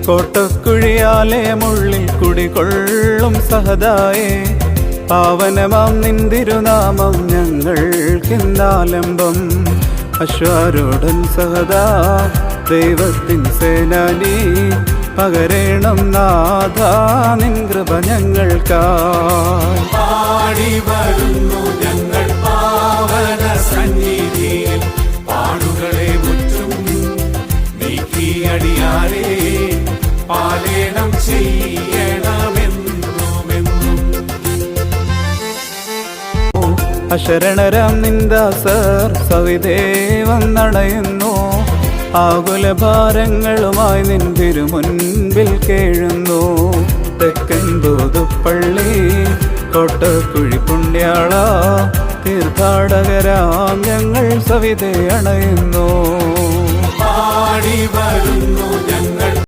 കോട്ടക്കുഴിയാലയമുള്ളിൽ കുടികൊള്ളും സഹദായേ, പാവനമാം നിന്തിരുനാമം ഞങ്ങൾക്കിന്നാലംബം. അശ്വാരൂഢൻ സഹദാ ദൈവത്തിൻ സേനാനി, പകരേണം നാഥാ നിൻ കൃപ ഞങ്ങൾക്കായി. പാടി വരുന്നു ഞങ്ങൾ പാവന സന്നിധിയിൽ, പാടുകളെ മുറ്റും നീക്കിയടിയാരേ പാലേനം ചെയ്യണമെന്നുമെന്നും. അശരണരാം നിന്ദാസർ സവിദേവം നടയുന്നു, ആകുലഭാരങ്ങളുമായി നിൻ തിരുമുൻപിൽ കേഴുന്നു. തെക്കൻ തൂതുപ്പള്ളി കോട്ടക്കുഴി പുണ്യാള, തീർത്ഥാടകരാം ഞങ്ങൾ സവിതേ അണയുന്നു. പാടി വരുന്നു ഞങ്ങൾ